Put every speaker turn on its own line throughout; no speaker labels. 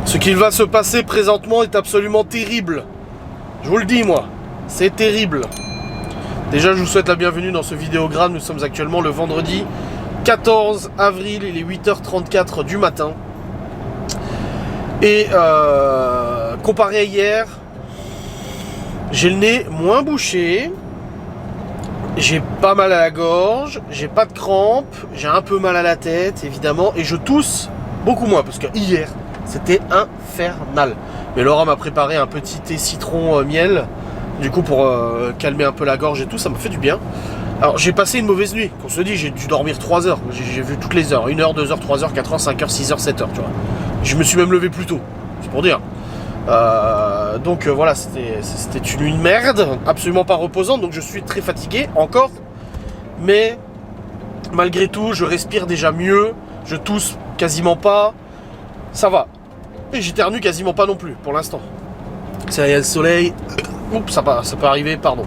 Ce qu'il va se passer présentement est absolument terrible. Je vous le dis, moi. C'est terrible. Déjà, je vous souhaite la bienvenue dans ce vidéogramme. Nous sommes actuellement le vendredi 14 avril. Il est 8h34 du matin. Et comparé à hier, j'ai le nez moins bouché. J'ai pas mal à la gorge. J'ai pas de crampes. J'ai un peu mal à la tête, évidemment. Et je tousse beaucoup moins. Parce que hier, c'était infernal. Mais Laura m'a préparé un petit thé citron miel. Du coup, pour calmer un peu la gorge et tout, ça me fait du bien. Alors, j'ai passé une mauvaise nuit. Qu'on se dit, j'ai dû dormir 3 heures. J'ai vu toutes les heures. 1 heure, 2 heures, 3 heures, 4 heures, 5 heures, 6 heures, 7 heures, tu vois. Je me suis même levé plus tôt. C'est pour dire. Donc, voilà, c'était une nuit de merde. Absolument pas reposante. Donc, je suis très fatigué encore. Mais, malgré tout, je respire déjà mieux. Je tousse quasiment pas. Ça va. Et j'éternue quasiment pas non plus, pour l'instant. Ça y est, le soleil. Oups, ça peut arriver, pardon.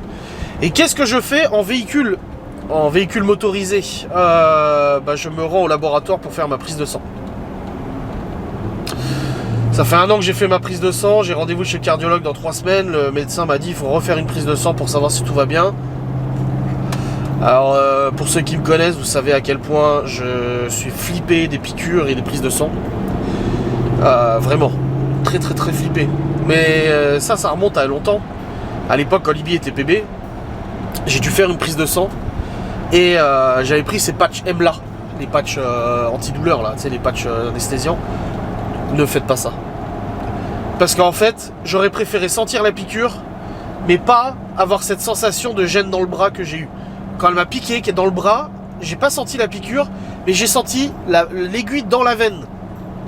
Et qu'est-ce que je fais en véhicule motorisé? Je me rends au laboratoire pour faire ma prise de sang. Ça fait 1 an que j'ai fait ma prise de sang. J'ai rendez-vous chez le cardiologue dans 3 semaines. Le médecin m'a dit qu'il faut refaire une prise de sang pour savoir si tout va bien. Alors, pour ceux qui me connaissent, vous savez à quel point je suis flippé des piqûres et des prises de sang. Vraiment, très très très flippé. Mais ça remonte à longtemps. À l'époque, quand Libye était bébé, j'ai dû faire une prise de sang. Et j'avais pris ces patchs MLA, les patchs antidouleurs, là, tu sais, les patchs anesthésiants. Ne faites pas ça. Parce qu'en fait, j'aurais préféré sentir la piqûre, mais pas avoir cette sensation de gêne dans le bras que j'ai eu. Quand elle m'a piqué, qui est dans le bras, j'ai pas senti la piqûre, mais j'ai senti l'aiguille dans la veine.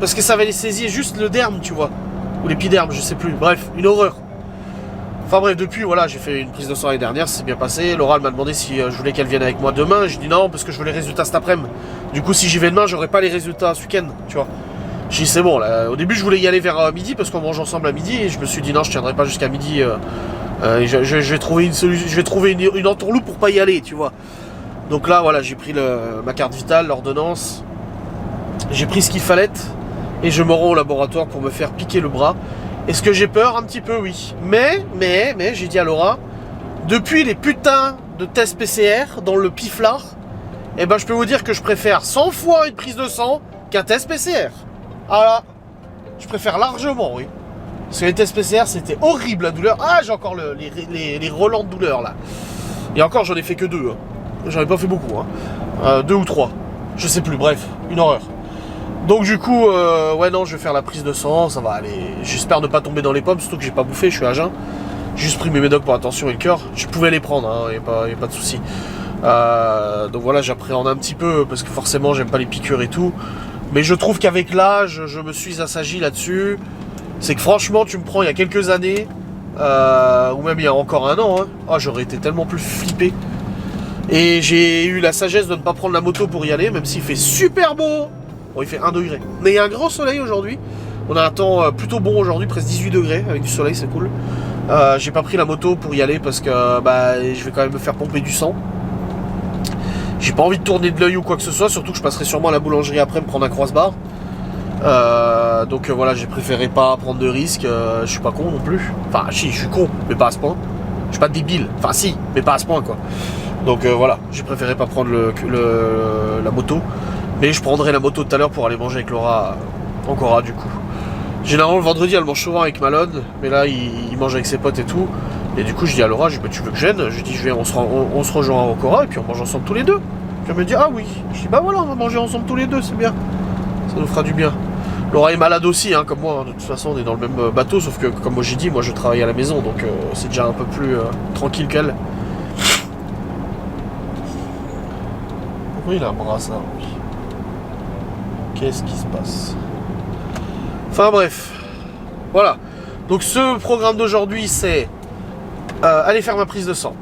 Parce que ça avait saisi juste le derme, tu vois. Ou l'épiderme, je sais plus. Bref, une horreur. Enfin bref, depuis, voilà, j'ai fait une prise de sang l'année dernière, ça s'est bien passé. Laura m'a demandé si je voulais qu'elle vienne avec moi demain. J'ai dit non, parce que je veux les résultats cet après-midi. Du coup, si j'y vais demain, j'aurai pas les résultats ce week-end, tu vois. J'ai dit c'est bon, là. Au début, je voulais y aller vers midi, parce qu'on mange ensemble à midi. Et je me suis dit non, je tiendrai pas jusqu'à midi. Je vais trouver une solution, je vais trouver une entourloupe pour pas y aller, tu vois. Donc là, voilà, j'ai pris ma carte vitale, l'ordonnance. J'ai pris ce qu'il fallait. Et je me rends au laboratoire pour me faire piquer le bras. Est-ce que j'ai peur? Un petit peu, oui. Mais, j'ai dit à Laura, depuis les putains de tests PCR dans le piflard, eh ben je peux vous dire que je préfère 100 fois une prise de sang qu'un test PCR. Ah là, je préfère largement, oui. Parce que les tests PCR, c'était horrible la douleur. Ah, j'ai encore les relents de douleur là. Et encore, j'en ai fait que 2. Hein. J'en ai pas fait beaucoup. Hein. 2 ou 3. Je sais plus, bref, une horreur. Donc du coup, ouais non, je vais faire la prise de sang, ça va aller. J'espère ne pas tomber dans les pommes, surtout que j'ai pas bouffé, je suis à jeun. J'ai juste pris mes médocs pour la tension et le cœur. Je pouvais les prendre, hein, y a pas de souci. Donc voilà, j'appréhende un petit peu, parce que forcément, j'aime pas les piqûres et tout. Mais je trouve qu'avec l'âge, je me suis assagi là-dessus. C'est que franchement, tu me prends il y a quelques années, ou même il y a encore 1 an, hein, oh, j'aurais été tellement plus flippé. Et j'ai eu la sagesse de ne pas prendre la moto pour y aller, même s'il fait super beau. Bon, il fait 1 degré. Mais il y a un grand soleil aujourd'hui. On a un temps plutôt bon aujourd'hui, presque 18 degrés avec du soleil, c'est cool. J'ai pas pris la moto pour y aller parce que je vais quand même me faire pomper du sang. J'ai pas envie de tourner de l'œil ou quoi que ce soit, surtout que je passerai sûrement à la boulangerie après me prendre un croissbar. Donc voilà, j'ai préféré pas prendre de risques. Je suis pas con non plus. Enfin, si, je suis con, mais pas à ce point. Je suis pas débile. Enfin, si, mais pas à ce point quoi. Donc voilà, j'ai préféré pas prendre la moto. Mais je prendrai la moto tout à l'heure pour aller manger avec Laura en Cora du coup. Généralement le vendredi elle mange souvent avec Malone, mais là il mange avec ses potes et tout. Et du coup je dis à Laura, tu veux que je vienne? Je dis on se rejoint en Cora et puis on mange ensemble tous les deux. Puis elle me dit ah oui. Je dis bah voilà, on va manger ensemble tous les deux, c'est bien. Ça nous fera du bien. Laura est malade aussi, hein, comme moi, hein. De toute façon on est dans le même bateau, sauf que comme moi j'ai dit, moi je travaille à la maison, donc c'est déjà un peu plus tranquille qu'elle. Pourquoi il a un bras ça? Qu'est-ce qui se passe? Enfin bref, voilà. Donc ce programme d'aujourd'hui c'est aller faire ma prise de sang,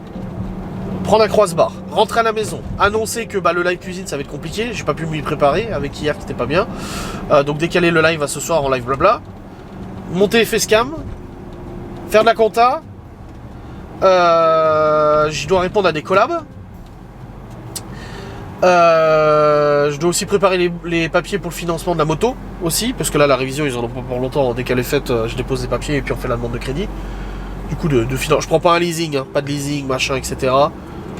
prendre un croissbar, rentrer à la maison, annoncer que le live cuisine ça va être compliqué, j'ai pas pu m'y préparer avec hier qui était pas bien, donc décaler le live à ce soir en live blabla, monter Facecam, faire de la compta, je dois répondre à des collabs. Je dois aussi préparer les papiers pour le financement de la moto aussi, parce que là la révision ils en ont pas pour longtemps, dès qu'elle est faite je dépose les papiers et puis on fait la demande de crédit. Du coup de finance, je prends pas un leasing, hein, pas de leasing, machin, etc.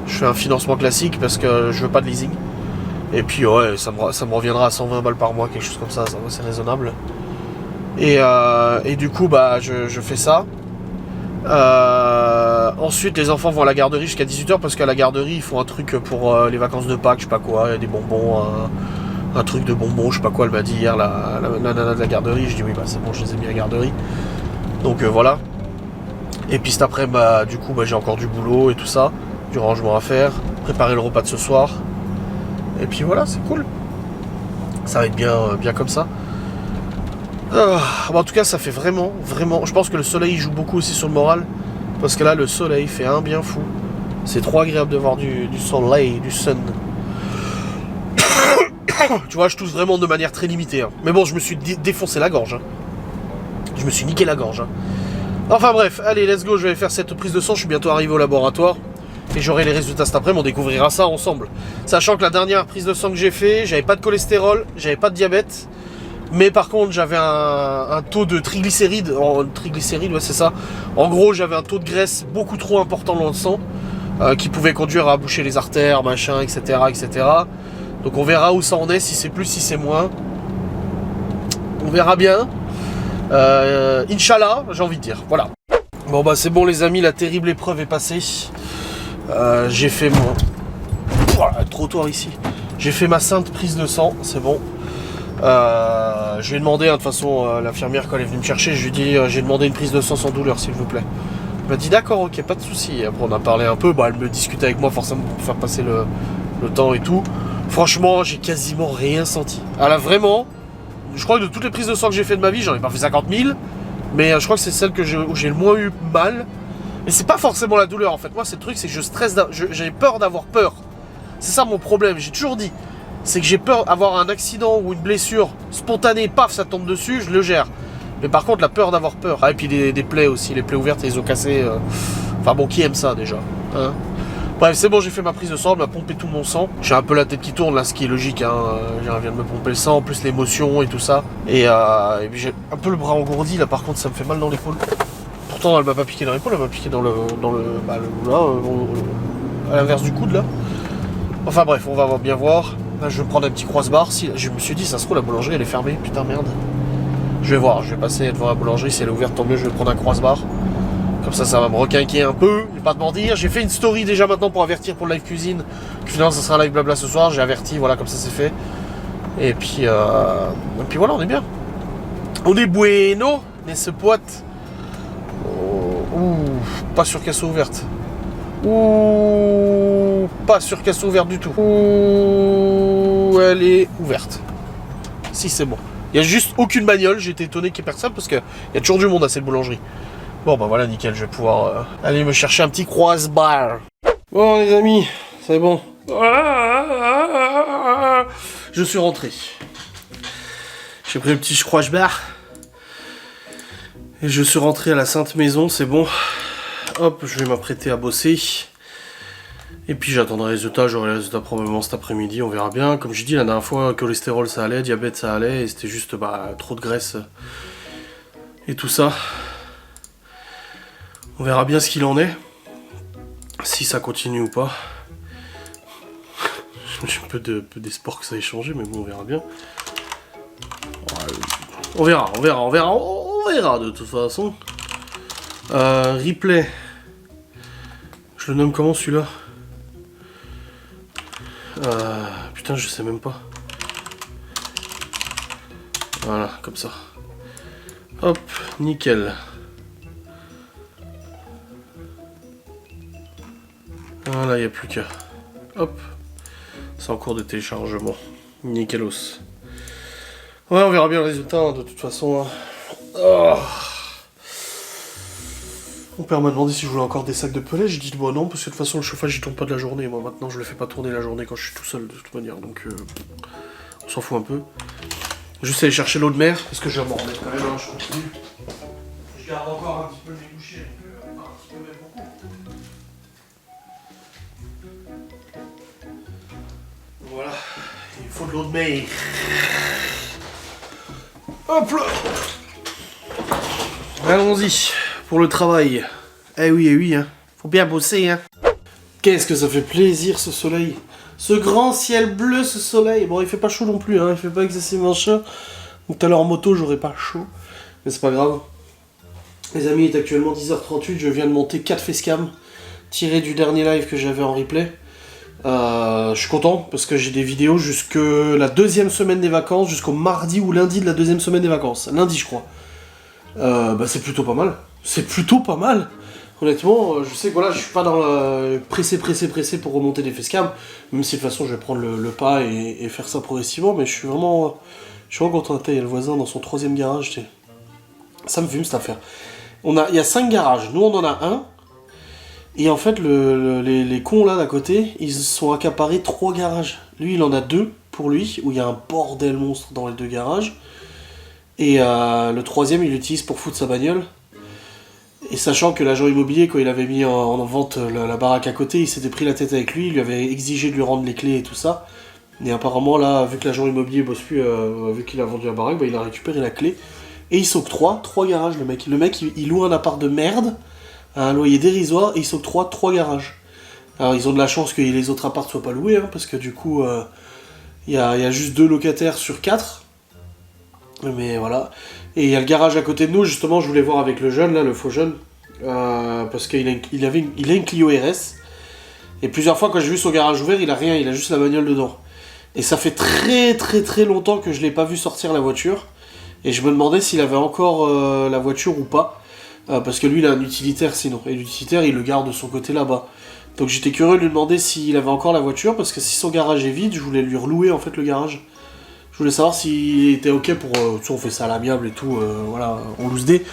Je fais un financement classique parce que je veux pas de leasing. Et puis ouais, ça me reviendra à 120 balles par mois, quelque chose comme ça c'est raisonnable. Et du coup bah je fais ça. Ensuite les enfants vont à la garderie jusqu'à 18h parce qu'à la garderie ils font un truc pour les vacances de Pâques, je sais pas quoi, il y a des bonbons, un truc de bonbons, je sais pas quoi, elle m'a dit hier la nana de la garderie, je dis oui bah c'est bon, je les ai mis à la garderie. Donc voilà. Et puis cet après bah du coup bah, j'ai encore du boulot et tout ça, du rangement à faire, préparer le repas de ce soir. Et puis voilà, c'est cool. Ça va être bien comme ça. En tout cas ça fait vraiment, je pense que le soleil joue beaucoup aussi sur le moral. Parce que là le soleil fait un bien fou. C'est trop agréable de voir du soleil, du sun. Tu vois, je tousse vraiment de manière très limitée. Hein. Mais bon, je me suis défoncé la gorge. Hein. Je me suis niqué la gorge. Hein. Enfin bref, allez, let's go, je vais faire cette prise de sang. Je suis bientôt arrivé au laboratoire. Et j'aurai les résultats cet après-midi, on découvrira ça ensemble. Sachant que la dernière prise de sang que j'ai fait, j'avais pas de cholestérol, j'avais pas de diabète. Mais par contre, j'avais un taux de triglycérides. Ouais, c'est ça. En gros, j'avais un taux de graisse beaucoup trop important dans le sang. Qui pouvait conduire à boucher les artères, machin, etc., etc. Donc on verra où ça en est, si c'est plus, si c'est moins. On verra bien. Inch'Allah, j'ai envie de dire. Voilà. Bon bah c'est bon les amis, la terrible épreuve est passée. J'ai fait mon... Voilà, trottoir ici. J'ai fait ma sainte prise de sang, c'est bon. Je lui ai demandé, hein, de toute façon, l'infirmière quand elle est venue me chercher, je lui ai dit, j'ai demandé une prise de sang sans douleur s'il vous plaît. Elle m'a dit d'accord, ok, pas de souci. Après on a parlé un peu, bah, elle me discutait avec moi forcément pour faire passer le temps et tout. Franchement, j'ai quasiment rien senti. Elle a vraiment, je crois que de toutes les prises de sang que j'ai fait de ma vie, j'en ai pas fait 50 000, mais je crois que c'est celle où j'ai le moins eu mal. Mais c'est pas forcément la douleur en fait. Moi, c'est le truc, c'est que je stresse, j'ai peur d'avoir peur. C'est ça mon problème, j'ai toujours dit. C'est que j'ai peur d'avoir un accident ou une blessure spontanée, paf, ça tombe dessus, je le gère. Mais par contre, la peur d'avoir peur. Ah, et puis des plaies aussi, les plaies ouvertes et les os cassés. Enfin bon, qui aime ça déjà hein. Bref, c'est bon, j'ai fait ma prise de sang, elle m'a pompé tout mon sang. J'ai un peu la tête qui tourne là, ce qui est logique. Hein. Je viens de me pomper le sang, en plus l'émotion et tout ça. Et puis j'ai un peu le bras engourdi là, par contre, ça me fait mal dans l'épaule. Pourtant, elle m'a pas piqué dans l'épaule, elle m'a piqué dans à l'inverse du coude là. Enfin bref, on va bien voir. Là, je vais prendre un petit croise-bar. Si, je me suis dit, ça se trouve, la boulangerie elle est fermée. Putain, merde. Je vais voir, je vais passer devant la boulangerie. Si elle est ouverte, tant mieux, je vais prendre un croise-bar. Comme ça va me requinquer un peu. Je vais pas te mentir. J'ai fait une story déjà maintenant pour avertir pour le live cuisine. Finalement, ça sera un live blabla ce soir. J'ai averti, voilà, comme ça c'est fait. Et puis voilà, on est bien. On est bueno, n'est-ce pote? Ouh, pas sûr qu'elle soit ouverte. Ouh, pas sûr qu'elle soit ouverte du tout. Ouh, elle est ouverte. Si, c'est bon. Il n'y a juste aucune bagnole. J'ai été étonné qu'il y ait personne parce qu'il y a toujours du monde à cette boulangerie. Bon, bah voilà, nickel. Je vais pouvoir aller me chercher un petit croise-bar. Bon, les amis, c'est bon. Je suis rentré. J'ai pris le petit croise-bar. Et je suis rentré à la Sainte Maison, c'est bon. Hop, je vais m'apprêter à bosser. Et puis j'attendrai les résultats, j'aurai les résultats probablement cet après-midi, on verra bien. Comme je dis, la dernière fois, cholestérol ça allait, diabète ça allait, et c'était juste trop de graisse et tout ça. On verra bien ce qu'il en est, si ça continue ou pas. J'ai un peu d'espoir que ça ait changé, mais bon, on verra bien. On verra de toute façon. Replay. Je le nomme comment celui-là? Putain, je sais même pas. Voilà, comme ça. Hop, nickel. Voilà, il n'y a plus qu'à. Hop. C'est en cours de téléchargement. Nickelos. Ouais, on verra bien le résultat, hein, de toute façon. Hein. Oh. Mon père m'a demandé si je voulais encore des sacs de pellet, j'ai dit bon non, parce que de toute façon le chauffage il tourne pas de la journée, moi maintenant je le fais pas tourner la journée quand je suis tout seul de toute manière, donc on s'en fout un peu. Juste aller chercher l'eau de mer, parce que je vais m'en remettre quand même, hein, je continue. Je garde encore un petit peu mes bouchées, donc un petit peu même beaucoup. Voilà, il faut de l'eau de mer. Hop là. Allons-y, pour le travail. Eh oui, hein. Faut bien bosser, hein. Qu'est-ce que ça fait plaisir, ce soleil. Ce grand ciel bleu, ce soleil. Bon, il fait pas chaud non plus, hein. Il fait pas excessivement chaud. Donc tout à l'heure en moto, j'aurais pas chaud. Mais c'est pas grave. Les amis, il est actuellement 10h38. Je viens de monter 4 facecam tirés du dernier live que j'avais en replay. Je suis content parce que j'ai des vidéos jusque la deuxième semaine des vacances, jusqu'au mardi ou lundi de la deuxième semaine des vacances. Lundi, je crois. C'est plutôt pas mal. C'est plutôt pas mal. Honnêtement, je sais que voilà, je suis pas dans le pressé pour remonter des facecam, même si de toute façon je vais prendre le pas et faire ça progressivement, mais je suis vraiment content. Il y a le voisin dans son 3e garage, tu sais. Ça me fume cette affaire. Il y a 5 garages, nous on en a un, et en fait les cons là d'à côté, ils sont accaparés 3 garages. Lui il en a 2 pour lui, où il y a un bordel monstre dans les 2 garages, et le 3e il l'utilise pour foutre sa bagnole. Et sachant que l'agent immobilier, quand il avait mis en vente la baraque à côté, il s'était pris la tête avec lui, il lui avait exigé de lui rendre les clés et tout ça. Et apparemment là, vu que l'agent immobilier bosse plus, vu qu'il a vendu la baraque, il a récupéré la clé. Et il s'octroie 3 garages, le mec. Le mec, il loue un appart de merde, à un loyer dérisoire, et il s'octroie 3 garages. Alors ils ont de la chance que les autres apparts soient pas loués, hein, parce que du coup, il y a juste 2 locataires sur 4. Mais voilà. Et il y a le garage à côté de nous, justement, je voulais voir avec le jeune, là, le faux jeune, parce qu'il a une Clio RS, et plusieurs fois quand j'ai vu son garage ouvert, il a rien, il a juste la bagnole dedans. Et ça fait très longtemps que je l'ai pas vu sortir la voiture, et je me demandais s'il avait encore la voiture ou pas, parce que lui il a un utilitaire sinon, et l'utilitaire il le garde de son côté là-bas. Donc j'étais curieux de lui demander s'il avait encore la voiture, parce que si son garage est vide, je voulais lui relouer en fait le garage. Je voulais savoir s'il était ok pour... tu sais, on fait ça à l'amiable et tout, voilà, on loose des...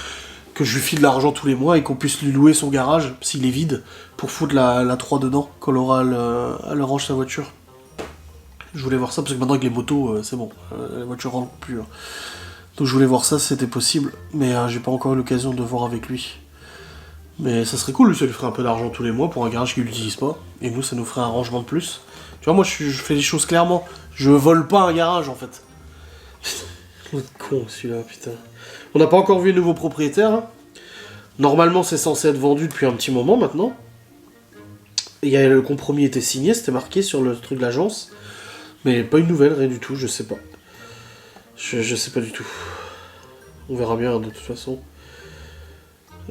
Que je lui file de l'argent tous les mois et qu'on puisse lui louer son garage, s'il est vide, pour foutre la 3 dedans, quand elle range sa voiture. Je voulais voir ça, parce que maintenant avec les motos, c'est bon, la voiture rentre plus. Hein. Donc je voulais voir ça si c'était possible, mais j'ai pas encore eu l'occasion de voir avec lui. Mais ça serait cool, ça lui ferait un peu d'argent tous les mois pour un garage qu'il n'utilise pas, et nous ça nous ferait un rangement de plus. Tu vois, moi je fais les choses clairement. Je vole pas un garage en fait. L'autre con celui-là, putain. On n'a pas encore vu le nouveau propriétaire. Hein. Normalement c'est censé être vendu depuis un petit moment maintenant. Et le compromis était signé, c'était marqué sur le truc de l'agence. Mais pas une nouvelle, rien du tout, je sais pas. Je sais pas du tout. On verra bien de toute façon.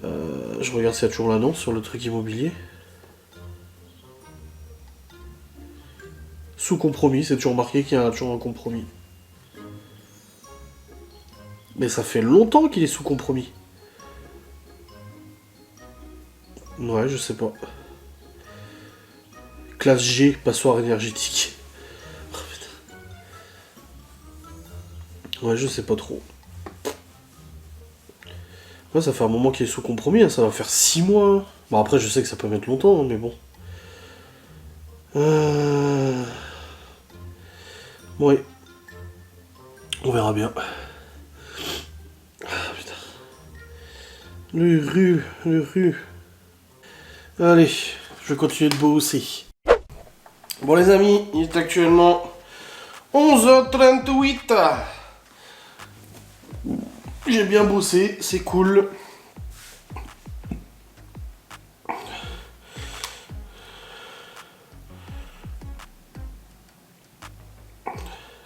Je regarde s'il y a toujours l'annonce sur le truc immobilier. Sous compromis, c'est toujours marqué qu'il y a toujours un compromis. Mais ça fait longtemps qu'il est sous compromis. Ouais, je sais pas. Classe G, passoire énergétique. Oh, putain. Ouais, je sais pas trop. Ouais, ça fait un moment qu'il est sous compromis, hein, ça va faire 6 mois. Hein. Bon, après, je sais que ça peut mettre longtemps, hein, mais bon. Ouais. On verra bien. Ah, putain. Le rue. Allez, je vais continuer de bosser. Bon les amis, il est actuellement 11h38. J'ai bien bossé, c'est cool.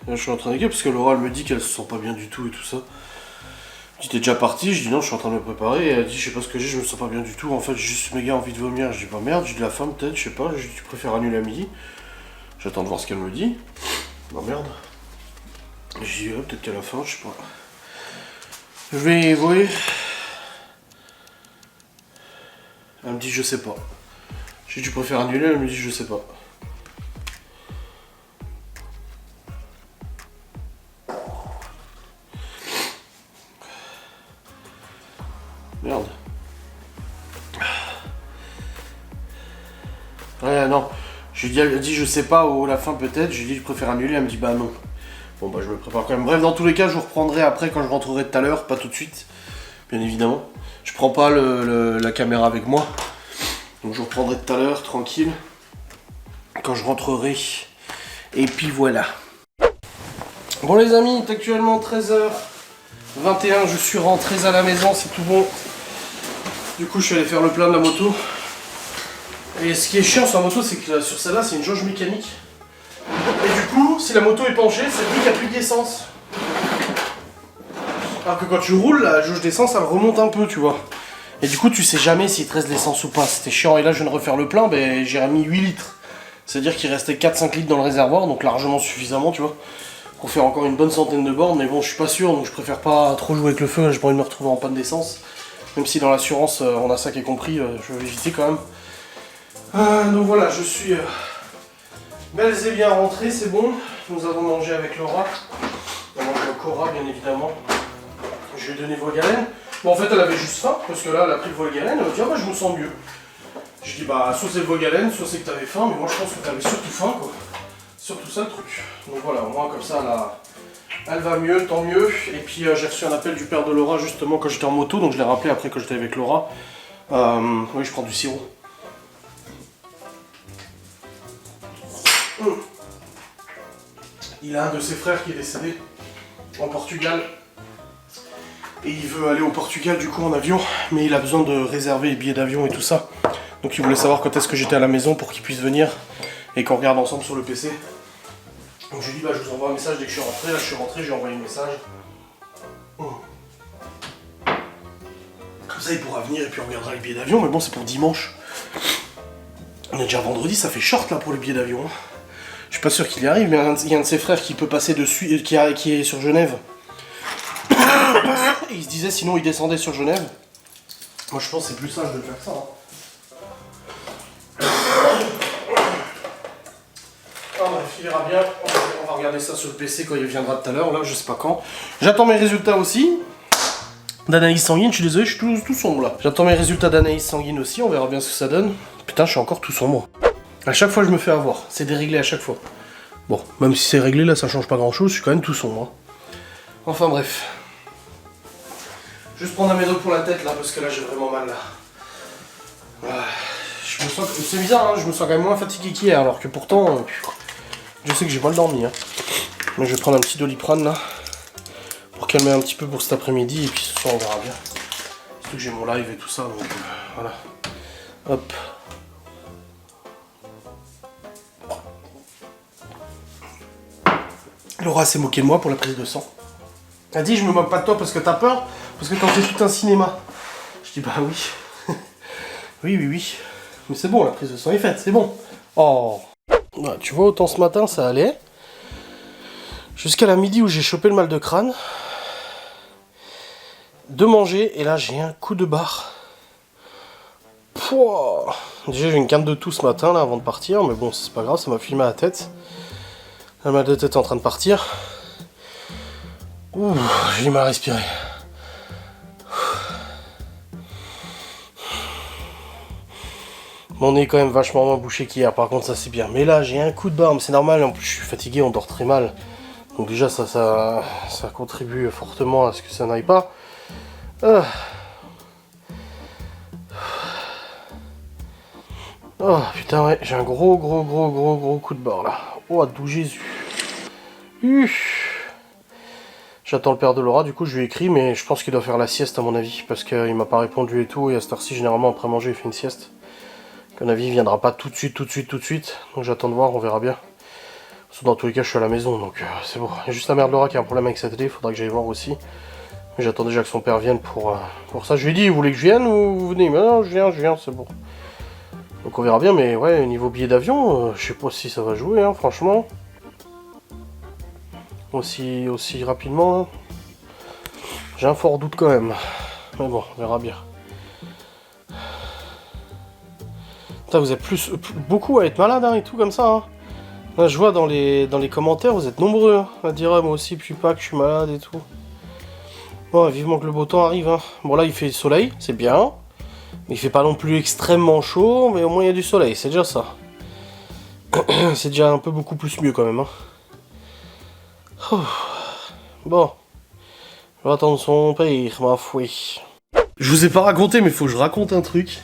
Là, je suis en train d'écrire parce que Laura elle me dit qu'elle se sent pas bien du tout et tout ça. Je dis t'es déjà parti, je dis non, je suis en train de me préparer. Et elle dit je sais pas ce que j'ai, je me sens pas bien du tout. En fait, j'ai juste méga envie de vomir. Je dis bah merde, j'ai de la faim peut-être, je sais pas. Je dis tu préfères annuler à midi. J'attends de voir ce qu'elle me dit. Bah merde. Je dis peut-être qu'elle a faim, je sais pas. Je vais voir. Elle me dit je sais pas. Je dis tu préfères annuler, elle me dit je sais pas. Merde. Ouais non. Elle dit je sais pas ou la fin peut-être, je lui dis je préfère annuler, elle me dit bah non. Bon bah je me prépare quand même. Bref, dans tous les cas je vous reprendrai après quand je rentrerai tout à l'heure, pas tout de suite, bien évidemment. Je prends pas la caméra avec moi. Donc je vous reprendrai tout à l'heure, tranquille. Quand je rentrerai. Et puis voilà. Bon les amis, il est actuellement 13h21, je suis rentré à la maison, c'est tout bon. Du coup je suis allé faire le plein de la moto. Et ce qui est chiant sur la moto, c'est que sur celle-là c'est une jauge mécanique. Et du coup, si la moto est penchée, ça dit qu'il n'y a plus d'essence. Alors que quand tu roules, la jauge d'essence elle remonte un peu, tu vois. Et du coup tu sais jamais s'il te reste de l'essence ou pas, c'était chiant. Et là je viens de refaire le plein, ben, j'ai remis 8 litres. C'est-à-dire qu'il restait 4-5 litres dans le réservoir, donc largement suffisamment, tu vois. Pour faire encore une bonne centaine de bornes, mais bon je suis pas sûr, donc je préfère pas trop jouer avec le feu, j'ai pas envie de me retrouver en panne d'essence. Même si dans l'assurance on a ça qui est compris, je vais éviter quand même. Donc voilà, je suis bel et bien rentré, c'est bon. Nous avons mangé avec Laura. On a mangé au Cora bien évidemment. Je lui ai donné Volgaren. Bon en fait elle avait juste faim, parce que là elle a pris le Volgaren, elle m'a dit ah bah je me sens mieux. Je dis bah soit c'est le Volgaren, soit c'est que t'avais faim, mais moi je pense que t'avais surtout faim quoi. Surtout ça le truc. Donc voilà, au moins comme ça elle va mieux, tant mieux. Et puis j'ai reçu un appel du père de Laura justement quand j'étais en moto, donc je l'ai rappelé après quand j'étais avec Laura. Oui, je prends du sirop. Il a un de ses frères qui est décédé en Portugal. Et il veut aller au Portugal du coup en avion, mais il a besoin de réserver les billets d'avion et tout ça. Donc il voulait savoir quand est-ce que j'étais à la maison pour qu'il puisse venir et qu'on regarde ensemble sur le PC. Donc je lui ai dit bah je vous envoie un message dès que je suis rentré. Là je suis rentré, j'ai envoyé un message. Comme ça il pourra venir et puis on regardera les billets d'avion, mais bon c'est pour dimanche. On est déjà vendredi, ça fait short là pour les billets d'avion. Je suis pas sûr qu'il y arrive, mais il y a un de ses frères qui peut passer dessus, qui est sur Genève. Et il se disait sinon il descendait sur Genève. Moi je pense que c'est plus sage de faire ça. Ah bref, il ira bien. On va regarder ça sur le PC quand il viendra tout à l'heure, là je sais pas quand. J'attends mes résultats aussi. D'analyse sanguine, je suis désolé, je suis tout sombre là. J'attends mes résultats d'analyse sanguine aussi, on verra bien ce que ça donne. Putain, je suis encore tout sombre. À chaque fois je me fais avoir, c'est déréglé à chaque fois. Bon, même si c'est réglé là, ça change pas grand chose, je suis quand même tout sombre. Enfin bref. Juste prendre un médoc pour la tête là, parce que là j'ai vraiment mal là. Je me sens... C'est bizarre, hein, je me sens quand même moins fatigué qu'hier, alors que pourtant, je sais que j'ai mal dormi. Hein. Mais je vais prendre un petit Doliprane là, pour calmer un petit peu pour cet après-midi, et puis ce soir on verra bien. Surtout que j'ai mon live et tout ça, donc voilà. Hop. Laura s'est moquée de moi pour la prise de sang. Elle a dit je me moque pas de toi parce que t'as peur, parce que t'en fais tout un cinéma. Je dis bah oui. oui. Mais c'est bon, la prise de sang est faite, c'est bon. Oh. Ouais, tu vois, autant ce matin ça allait. Jusqu'à la midi où j'ai chopé le mal de crâne. De manger, et là j'ai un coup de barre. Pouah. Déjà j'ai une quinte de toux ce matin là avant de partir, mais bon c'est pas grave, ça m'a filmé la tête. La mal de tête est en train de partir. Ouh, j'ai du mal à respirer. Mon nez est quand même vachement moins bouché qu'hier, par contre ça c'est bien. Mais là j'ai un coup de barre, mais c'est normal, en plus je suis fatigué, on dort très mal. Donc déjà ça contribue fortement à ce que ça n'aille pas. Oh putain ouais, j'ai un gros coup de barre là. Oh d'où Jésus. J'attends le père de Laura, du coup je lui ai écrit, mais je pense qu'il doit faire la sieste à mon avis, parce qu'il m'a pas répondu et tout, et à cette heure-ci généralement après manger il fait une sieste. À mon avis il viendra pas tout de suite, donc j'attends de voir, on verra bien. Dans tous les cas je suis à la maison, donc c'est bon. Il y a juste la mère de Laura qui a un problème avec sa télé, il faudra que j'aille voir aussi. Mais j'attends déjà que son père vienne pour ça. Je lui ai dit, vous voulez que je vienne ou vous venez? Mais non, je viens, c'est bon. Donc on verra bien, mais ouais, niveau billet d'avion, je sais pas si ça va jouer, hein, franchement. Aussi rapidement, hein. J'ai un fort doute quand même. Mais bon, on verra bien. Putain, vous êtes beaucoup à être malade hein, et tout comme ça. Hein. Là, je vois dans les commentaires, vous êtes nombreux hein, à dire ah, moi aussi, puis pas que je suis malade et tout. Bon, vivement que le beau temps arrive. Hein. Bon, là, il fait soleil, c'est bien. Il fait pas non plus extrêmement chaud, mais au moins il y a du soleil, c'est déjà ça. C'est déjà un peu beaucoup plus mieux quand même. Hein. Bon. Je vais attendre son père, ma foi. Je vous ai pas raconté, mais faut que je raconte un truc.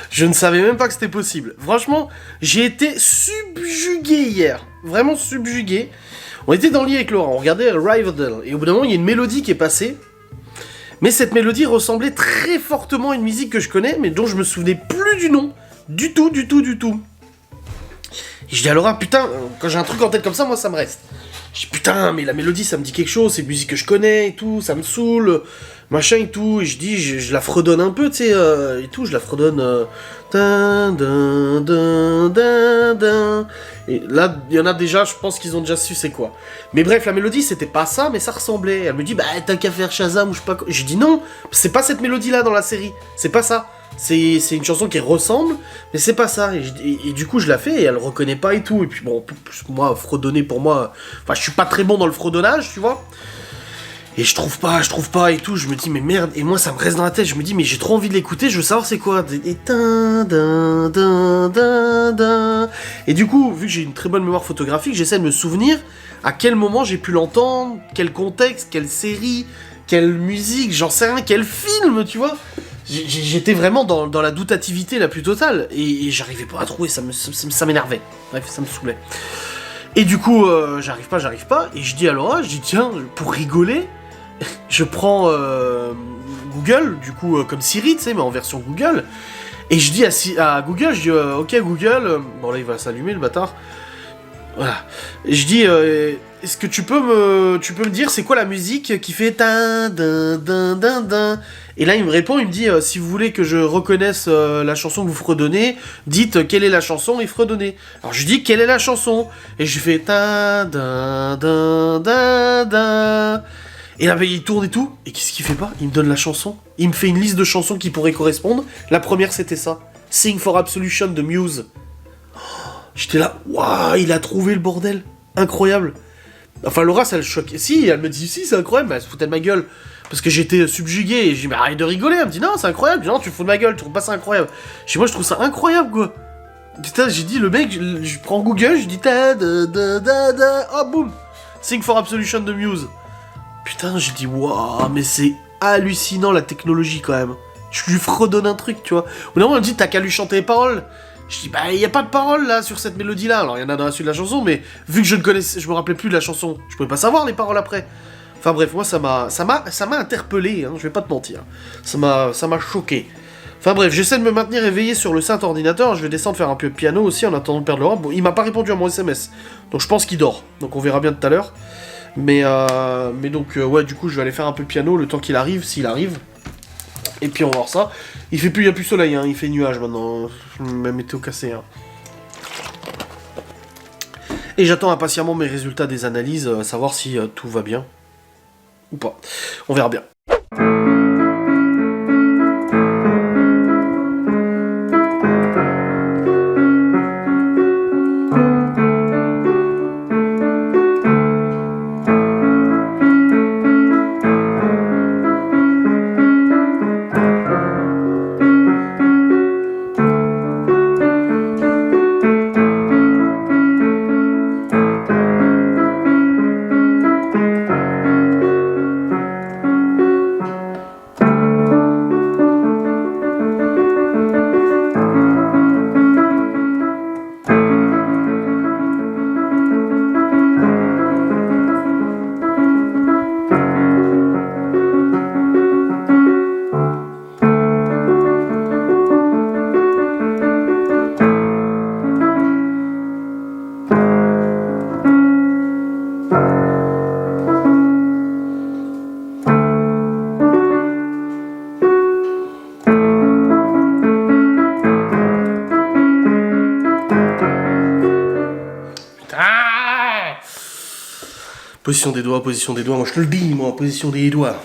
Je ne savais même pas que c'était possible. Franchement, j'ai été subjugué hier. Vraiment subjugué. On était dans le lit avec Laura, on regardait Riverdale. Et au bout d'un moment, il y a une mélodie qui est passée. Mais cette mélodie ressemblait très fortement à une musique que je connais, mais dont je me souvenais plus du nom. Du tout. Et je dis à Laura, putain, quand j'ai un truc en tête comme ça, moi ça me reste. Je dis putain, mais la mélodie ça me dit quelque chose, c'est une musique que je connais et tout, ça me saoule, machin et tout. Et je dis, je la fredonne un peu, tu sais, et tout, je la fredonne. Et là, il y en a déjà, je pense qu'ils ont déjà su c'est quoi. Mais bref, la mélodie c'était pas ça, mais ça ressemblait. Elle me dit, bah t'as qu'à faire Shazam ou je sais pas quoi. Je dis non, c'est pas cette mélodie là dans la série, c'est pas ça. C'est une chanson qui ressemble, mais c'est pas ça. Et du coup, je la fais et elle reconnaît pas et tout. Et puis bon, moi, fredonner pour moi... Enfin, je suis pas très bon dans le fredonnage, tu vois. Et je trouve pas et tout. Je me dis, mais merde. Et moi, ça me reste dans la tête. Je me dis, mais j'ai trop envie de l'écouter. Je veux savoir c'est quoi. Et du coup, vu que j'ai une très bonne mémoire photographique, j'essaie de me souvenir à quel moment j'ai pu l'entendre, quel contexte, quelle série, quelle musique, j'en sais rien, quel film, tu vois. J'étais vraiment dans la doutativité la plus totale, et j'arrivais pas à trouver, ça m'énervait. Bref, ça me saoulait. Et du coup, j'arrive pas, et je dis à Laura, je dis tiens, pour rigoler, je prends Google, du coup, comme Siri, tu sais, mais en version Google, et je dis à Google, je dis ok Google, bon là il va s'allumer le bâtard, voilà, et je dis est-ce que tu peux me dire c'est quoi la musique qui fait tin din din din din. Et là il me répond, il me dit si vous voulez que je reconnaisse la chanson que vous fredonnez, dites quelle est la chanson et fredonnez. Alors je dis quelle est la chanson et je fais tin din din din din. Et là il tourne et tout, et qu'est-ce qu'il fait pas? Il me donne la chanson, il me fait une liste de chansons qui pourraient correspondre. La première c'était ça, Sing for Absolution de Muse. J'étais là, waouh, il a trouvé le bordel, incroyable. Enfin, Laura, ça le choquait. Si, elle me dit, si, c'est incroyable, mais elle se foutait de ma gueule. Parce que j'étais subjugué, et j'ai dit, mais arrête de rigoler. Elle me dit, non, c'est incroyable. Je dis, non, tu te fous de ma gueule, tu trouves pas ça incroyable? Je dis, moi, je trouve ça incroyable, quoi. Putain, j'ai dit, le mec, je prends Google, je dis, oh, boum, Sing for Absolution de Muse. Putain, j'ai dit, waouh, mais c'est hallucinant, la technologie, quand même. Je lui fredonne un truc, tu vois. Au moment, on me dit, t'as qu'à lui chanter les paroles. Je dis, bah, il n'y a pas de paroles, là, sur cette mélodie-là. Alors, il y en a dans la suite de la chanson, mais vu que je me rappelais plus de la chanson, je pouvais pas savoir les paroles après. Enfin, bref, moi, ça m'a interpellé, hein, je vais pas te mentir. Ça m'a choqué. Enfin, bref, j'essaie de me maintenir éveillé sur le saint ordinateur. Je vais descendre faire un peu de piano aussi, en attendant de perdre Laura. Bon, il m'a pas répondu à mon SMS. Donc, je pense qu'il dort. Donc, on verra bien tout à l'heure. Mais donc, ouais, du coup, je vais aller faire un peu de piano le temps qu'il arrive, s'il arrive. Et puis on va voir ça. Il y a plus soleil, hein, il fait nuage maintenant. Ma météo cassée. Hein. Et j'attends impatiemment mes résultats des analyses, savoir si tout va bien. Ou pas. On verra bien. Position des doigts, moi je te le dis, moi, position des doigts.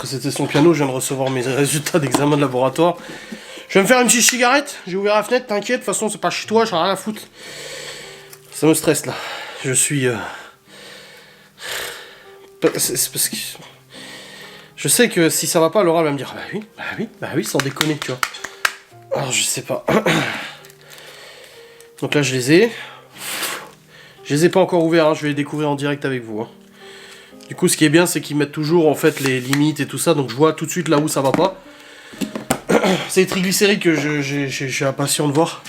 que c'était son piano, je viens de recevoir mes résultats d'examen de laboratoire. Je vais me faire une petite cigarette, j'ai ouvert la fenêtre, t'inquiète, de toute façon c'est pas chez toi, j'en ai rien à foutre. Ça me stresse là. Je suis... C'est parce que... Je sais que si ça va pas, Laura va me dire bah oui, sans déconner, tu vois. Alors je sais pas. Donc là je les ai. Je les ai pas encore ouverts, hein. Je vais les découvrir en direct avec vous. Hein. Du coup, ce qui est bien, c'est qu'ils mettent toujours en fait les limites et tout ça, donc je vois tout de suite là où ça va pas. C'est les triglycérides que je suis impatient de voir.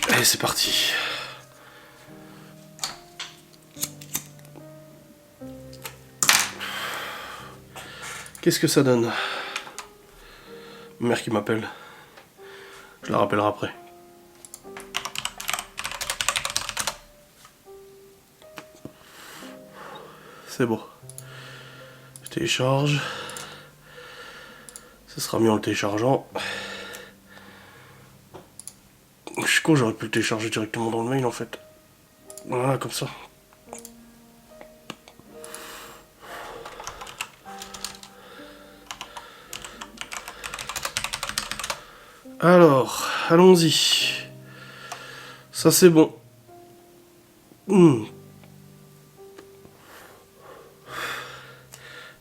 Allez, c'est parti. Qu'est-ce que ça donne? Ma mère qui m'appelle. Je la rappellerai après. C'est bon. Je télécharge. Ce sera mieux en le téléchargeant. Je suis con, j'aurais pu le télécharger directement dans le mail en fait. Voilà, comme ça. Alors, allons-y. Ça c'est bon.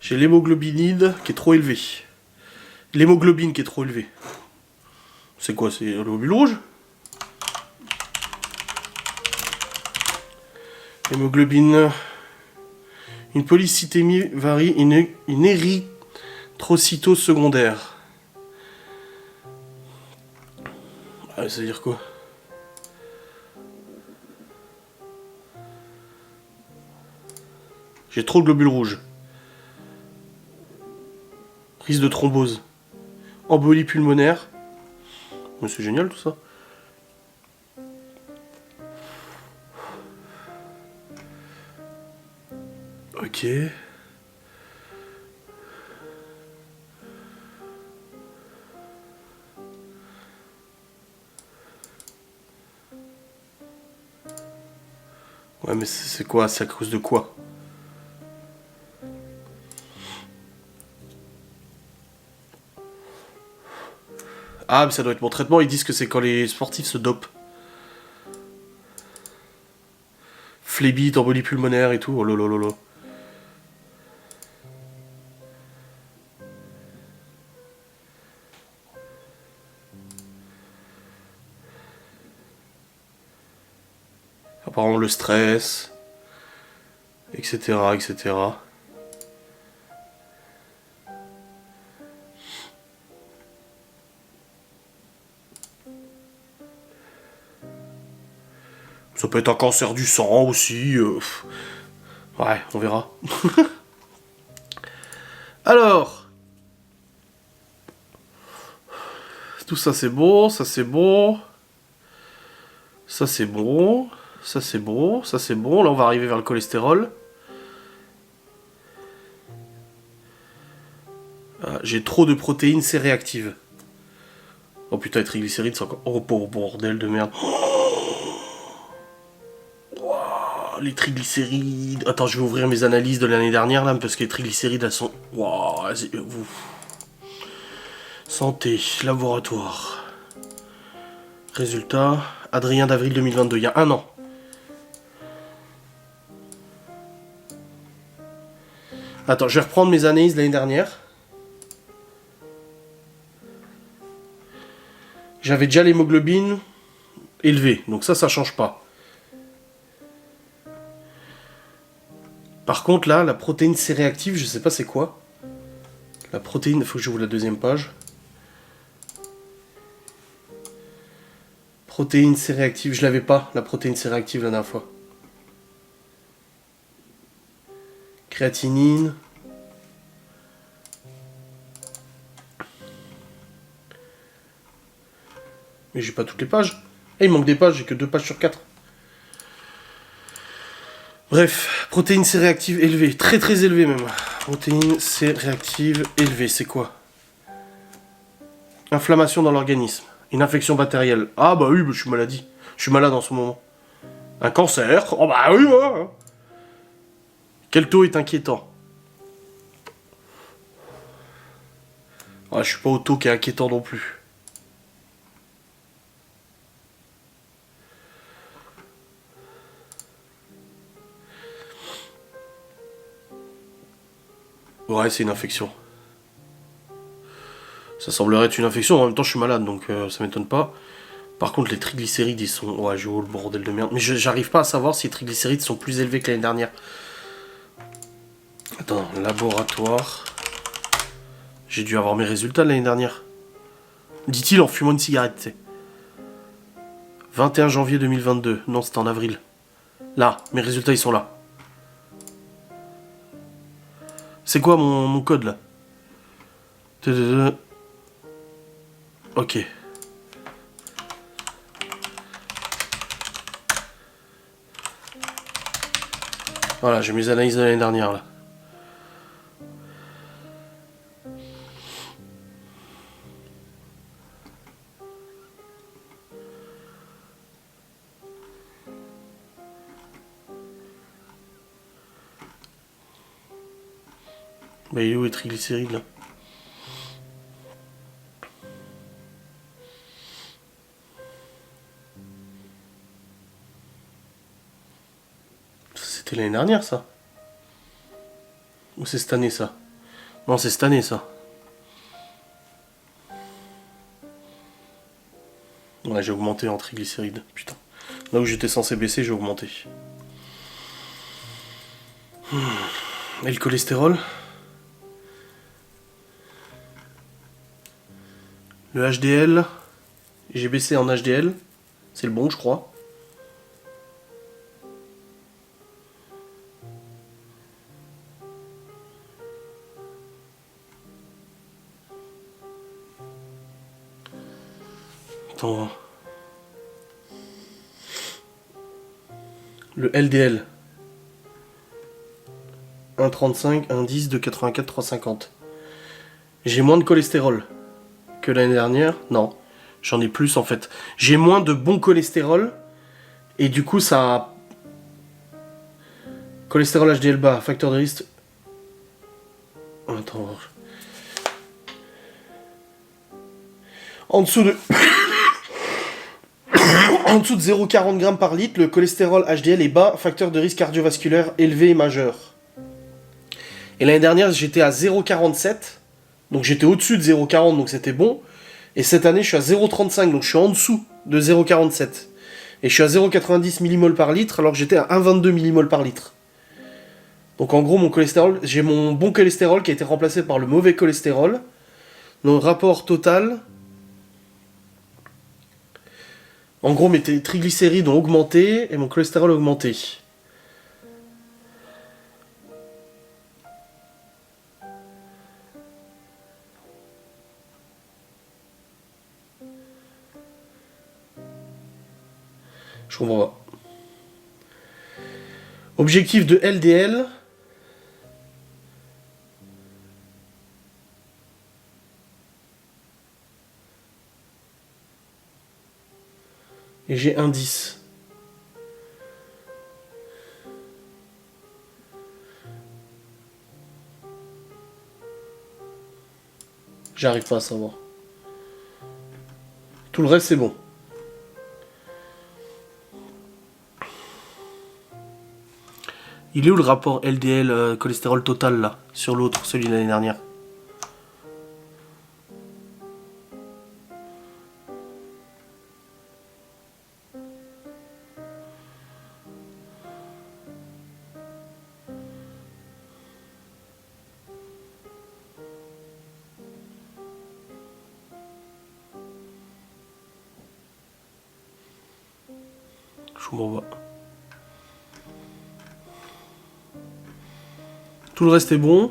J'ai l'hémoglobinide qui est trop élevé. L'hémoglobine qui est trop élevée. C'est quoi? C'est le globule rouge? Hémoglobine. Une polycythémie varie, une érythrocytose secondaire. Ah, ça veut dire quoi? J'ai trop de globules rouges. Risque de thrombose. Embolie pulmonaire. Mais c'est génial tout ça. Ok. Ouais, mais c'est quoi? C'est à cause de quoi? Ah, mais ça doit être mon traitement. Ils disent que c'est quand les sportifs se dopent. Phlébite, embolie pulmonaire et tout. Oh lolo. Apparemment le stress, etc. Ça peut être un cancer du sang aussi. Ouais, on verra. Alors, tout ça c'est bon, ça c'est bon. Ça c'est bon. Ça c'est bon, ça c'est bon. Là on va arriver vers le cholestérol. Ah, j'ai trop de protéines C réactives. Oh putain, les triglycérides c'est encore... Oh bordel de merde. Les triglycérides... Attends, je vais ouvrir mes analyses de l'année dernière là, parce que les triglycérides elles sont... Wow, vous... Santé, laboratoire. Résultat, Adrien d'avril 2022, il y a un an. Attends, je vais reprendre mes analyses de l'année dernière. J'avais déjà l'hémoglobine élevée, donc ça change pas. Par contre là, la protéine C réactive, je sais pas c'est quoi. La protéine, il faut que j'ouvre la deuxième page. Protéine C réactive, je l'avais pas, la protéine C réactive la dernière fois. Créatinine. Mais j'ai pas toutes les pages. Eh, il manque des pages, j'ai que 2 pages sur 4. Bref, protéine C réactive élevée, très élevée même. Protéine C réactive élevée, c'est quoi? Inflammation dans l'organisme. Une infection bactérielle. Ah bah oui, bah, je suis maladie. Je suis malade en ce moment. Un cancer. Oh bah oui, ouais. Quel taux est inquiétant? Ah, je suis pas au taux qui est inquiétant non plus. Ouais, c'est une infection. Ça semblerait être une infection, en même temps je suis malade, donc ça m'étonne pas. Par contre, les triglycérides, ils sont... Ouais, je vois le bordel de merde. Mais j'arrive pas à savoir si les triglycérides sont plus élevés que l'année dernière. Attends, laboratoire... J'ai dû avoir mes résultats l'année dernière. Dit-il en fumant une cigarette, tu sais. 21 janvier 2022. Non, c'était en avril. Là, mes résultats, ils sont là. C'est quoi mon code, là? Ok. Voilà, j'ai mes analyses de l'année dernière, là. Bah, il est où les triglycérides, là? C'était l'année dernière, ça? Ou c'est cette année, ça? Non, c'est cette année, ça. Ouais, j'ai augmenté en triglycérides, putain. Là où j'étais censé baisser, j'ai augmenté. Et le cholestérol? Le HDL? J'ai baissé en HDL. C'est le bon, je crois. Attends. Le LDL. 1,35, 1,10 de 84, 3,50. J'ai moins de cholestérol que l'année dernière. Non, j'en ai plus en fait. J'ai moins de bon cholestérol. Et du coup, ça... Cholestérol HDL bas, facteur de risque... Attends... En dessous de... en dessous de 0,40 g par litre, le cholestérol HDL est bas, facteur de risque cardiovasculaire élevé et majeur. Et l'année dernière, j'étais à 0,47. Donc j'étais au-dessus de 0,40, donc c'était bon. Et cette année, je suis à 0,35, donc je suis en dessous de 0,47. Et je suis à 0,90 mmol par litre, alors que j'étais à 1,22 mmol par litre. Donc en gros, mon cholestérol, j'ai mon bon cholestérol qui a été remplacé par le mauvais cholestérol. Donc rapport total... En gros, mes triglycérides ont augmenté et mon cholestérol a augmenté. Je comprends pas. Objectif de LDL. Et j'ai un 10. J'arrive pas à savoir. Tout le reste, c'est bon. Il est où le rapport LDL cholestérol total là, sur l'autre, celui de l'année dernière? Je comprends pas. Tout le reste est bon.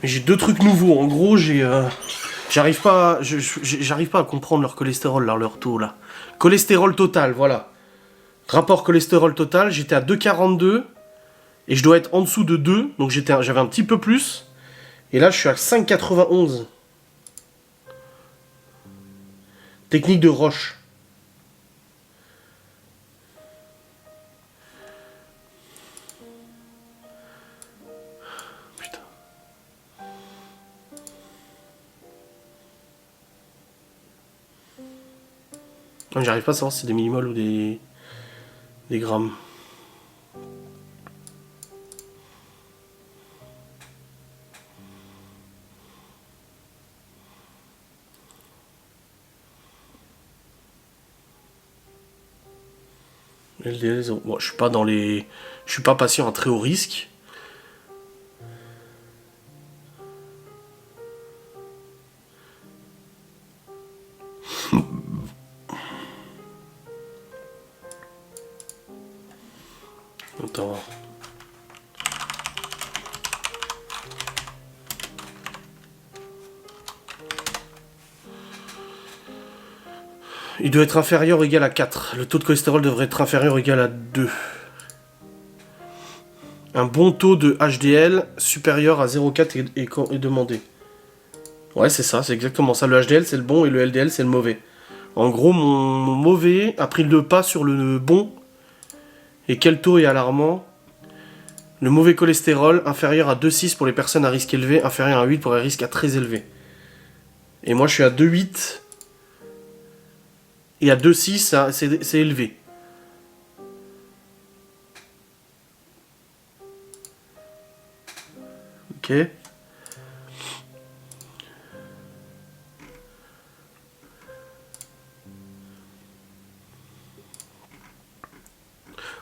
Mais j'ai deux trucs nouveaux. En gros, j'arrive pas à comprendre leur cholestérol, leur taux là. Cholestérol total, voilà. Rapport cholestérol total, j'étais à 2,42 et je dois être en dessous de 2, donc j'avais un petit peu plus. Et là, je suis à 5,91. Technique de Roche. Putain. J'arrive pas à savoir si c'est des millimoles ou des grammes. LDL 0. Bon, je suis pas dans les. Je suis pas patient à très haut risque. Attends. Il doit être inférieur ou égal à 4. Le taux de cholestérol devrait être inférieur ou égal à 2. Un bon taux de HDL supérieur à 0,4 est demandé. Ouais, c'est ça, c'est exactement ça. Le HDL, c'est le bon et le LDL, c'est le mauvais. En gros, mon mauvais a pris le pas sur le bon. Et quel taux est alarmant? Le mauvais cholestérol, inférieur à 2,6 pour les personnes à risque élevé, inférieur à 8 pour les risques à très élevé. Et moi, je suis à 2,8. Et à 2,6, c'est élevé. Ok.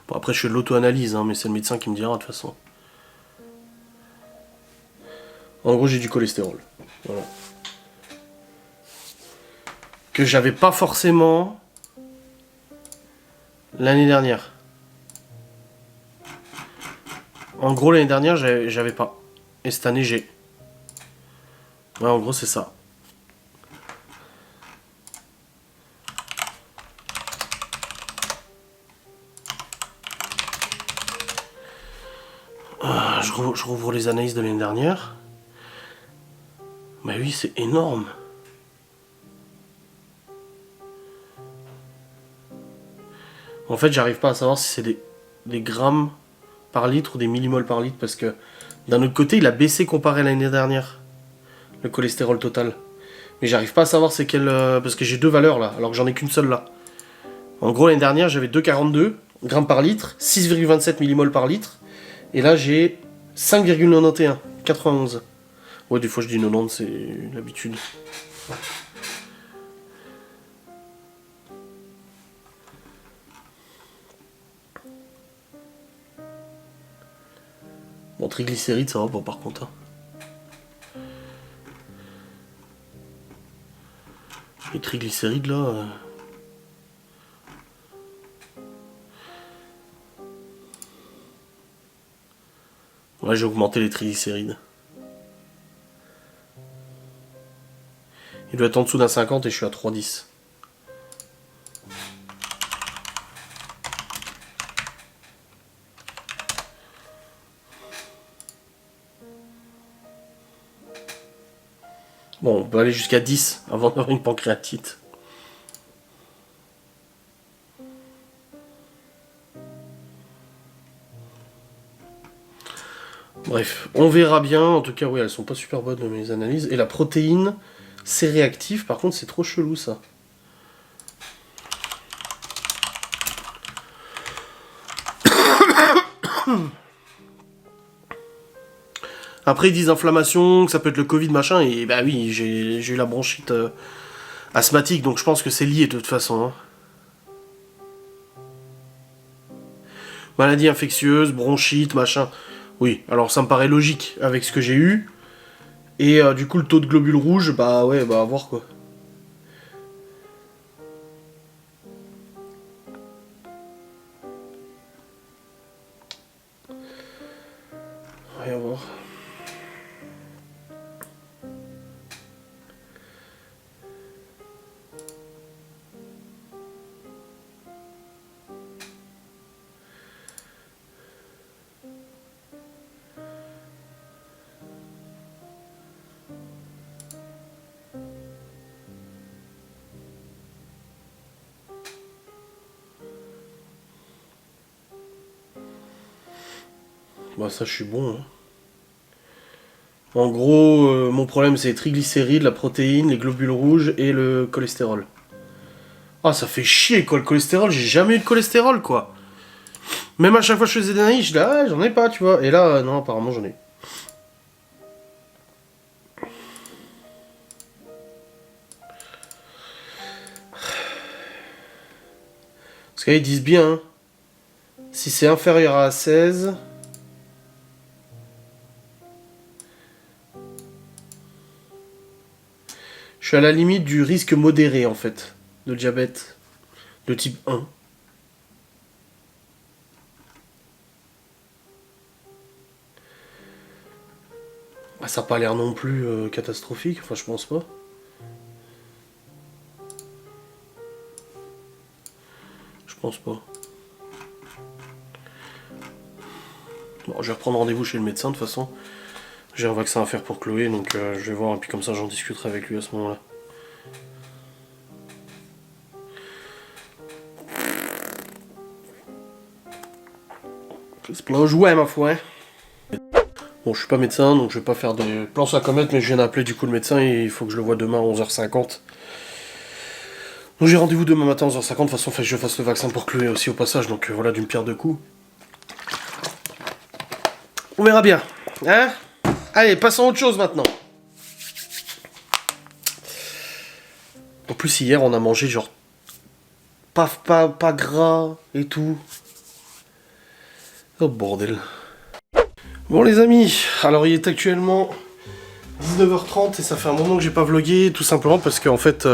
Bon, après, je fais de l'auto-analyse, hein, mais c'est le médecin qui me dira, de toute façon. En gros, j'ai du cholestérol. Voilà. Que j'avais pas forcément l'année dernière. En gros, l'année dernière, j'avais pas. Et cette année, j'ai. Ouais, en gros, c'est ça. Je rouvre les analyses de l'année dernière. Bah oui, c'est énorme. En fait, j'arrive pas à savoir si c'est des grammes par litre ou des millimoles par litre, parce que d'un autre côté, il a baissé comparé à l'année dernière, le cholestérol total. Mais j'arrive pas à savoir c'est quel... parce que j'ai deux valeurs là, alors que j'en ai qu'une seule là. En gros, l'année dernière, j'avais 2,42 grammes par litre, 6,27 millimoles par litre. Et là, j'ai 5,91, 91. Ouais, des fois je dis 90, c'est l'habitude. Bon, triglycérides, ça va pas par contre. Hein. Les triglycérides là... Ouais, j'ai augmenté les triglycérides. Il doit être en dessous d'un 50 et je suis à 3,10. Bon, on peut aller jusqu'à 10 avant d'avoir une pancréatite. Bref, on verra bien. En tout cas, oui, elles sont pas super bonnes mes analyses. Et la protéine, c'est réactif. Par contre, c'est trop chelou ça. Après, ils disent inflammation, que ça peut être le Covid, machin. Et bah oui, j'ai eu la bronchite asthmatique, donc je pense que c'est lié de toute façon. Hein. Maladie infectieuse, bronchite, machin. Oui, alors ça me paraît logique avec ce que j'ai eu. Et du coup, le taux de globules rouges, bah ouais, bah à voir quoi. Ouais, à voir. Bah ça je suis bon. Hein. En gros, mon problème c'est les triglycérides, la protéine, les globules rouges et le cholestérol. Ah ça fait chier quoi le cholestérol, j'ai jamais eu de cholestérol quoi. Même à chaque fois que je faisais des analyses, je dis ah j'en ai pas tu vois. Et là non apparemment j'en ai. Parce qu'ils disent bien, hein, si c'est inférieur à 16... Je suis à la limite du risque modéré en fait, de diabète de type 1. Bah, ça n'a pas l'air non plus catastrophique, enfin je pense pas. Je pense pas. Bon, je vais reprendre rendez-vous chez le médecin de toute façon. J'ai un vaccin à faire pour Chloé, donc je vais voir, et puis comme ça j'en discuterai avec lui à ce moment-là. C'est plein jouet ma foi. Hein. Bon, je suis pas médecin, donc je vais pas faire des plans à comète, mais je viens d'appeler du coup le médecin et il faut que je le voie demain à 11h50. Donc j'ai rendez-vous demain matin à 11h50, de toute façon il faut que je fasse le vaccin pour Chloé aussi au passage, donc voilà, d'une pierre deux coups. On verra bien, hein. Allez, passons à autre chose maintenant. En plus hier on a mangé genre pas gras et tout. Oh bordel. Bon les amis, alors il est actuellement 19h30 et ça fait un moment que j'ai pas vlogué, tout simplement parce qu'en fait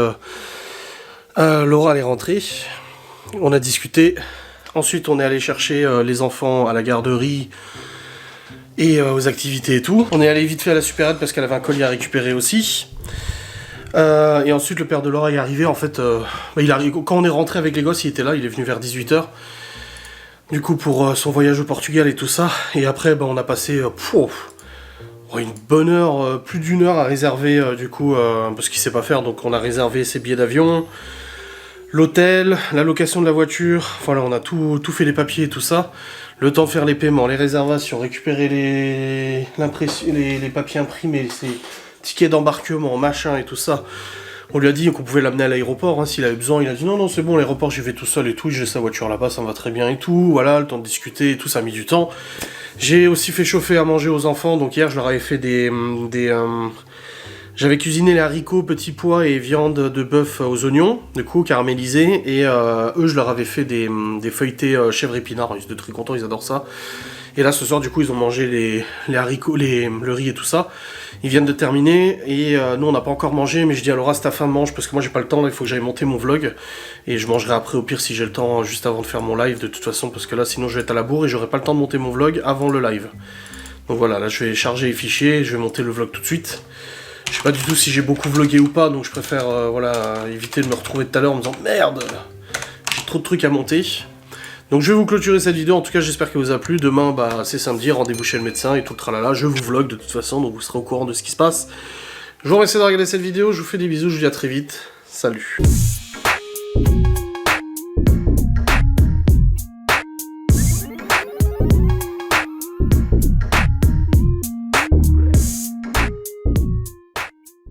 Laura elle est rentrée, on a discuté, ensuite on est allé chercher les enfants à la garderie et aux activités et tout. On est allé vite fait à la supérette parce qu'elle avait un colis à récupérer aussi. Et ensuite le père de Laura est arrivé, en fait, quand on est rentré avec les gosses, il était là, il est venu vers 18h. Du coup pour son voyage au Portugal et tout ça. Et après on a passé une bonne heure, plus d'une heure à réserver du coup, parce qu'il sait pas faire, donc on a réservé ses billets d'avion, l'hôtel, la location de la voiture, voilà on a tout fait les papiers et tout ça. Le temps de faire les paiements, les réservations, récupérer les papiers imprimés, ses tickets d'embarquement, machin et tout ça. On lui a dit qu'on pouvait l'amener à l'aéroport, hein, s'il avait besoin. Il a dit non, c'est bon, l'aéroport j'y vais tout seul et tout. J'ai sa voiture là-bas, ça me va très bien et tout. Voilà, le temps de discuter et tout, ça a mis du temps. J'ai aussi fait chauffer à manger aux enfants. Donc hier, je leur avais fait j'avais cuisiné les haricots, petits pois et viande de bœuf aux oignons, du coup, caramélisés. Et eux, je leur avais fait des feuilletés chèvre épinards. Ils étaient très contents, ils adorent ça. Et là, ce soir, du coup, ils ont mangé les haricots, le riz et tout ça. Ils viennent de terminer, et nous, on n'a pas encore mangé, mais je dis à Laura, si t'as faim, mange, parce que moi, j'ai pas le temps, là, il faut que j'aille monter mon vlog. Et je mangerai après, au pire, si j'ai le temps, juste avant de faire mon live, de toute façon, parce que là, sinon, je vais être à la bourre, et j'aurai pas le temps de monter mon vlog avant le live. Donc voilà, là, je vais charger les fichiers, je vais monter le vlog tout de suite. Je sais pas du tout si j'ai beaucoup vlogué ou pas, donc je préfère, éviter de me retrouver tout à l'heure en me disant, merde, j'ai trop de trucs à monter. Donc je vais vous clôturer cette vidéo, en tout cas j'espère qu'elle vous a plu. Demain c'est samedi, rendez-vous chez le médecin et tout le tralala, je vous vlog de toute façon, donc vous serez au courant de ce qui se passe. Je vous remercie de regarder cette vidéo, je vous fais des bisous, je vous dis à très vite, salut.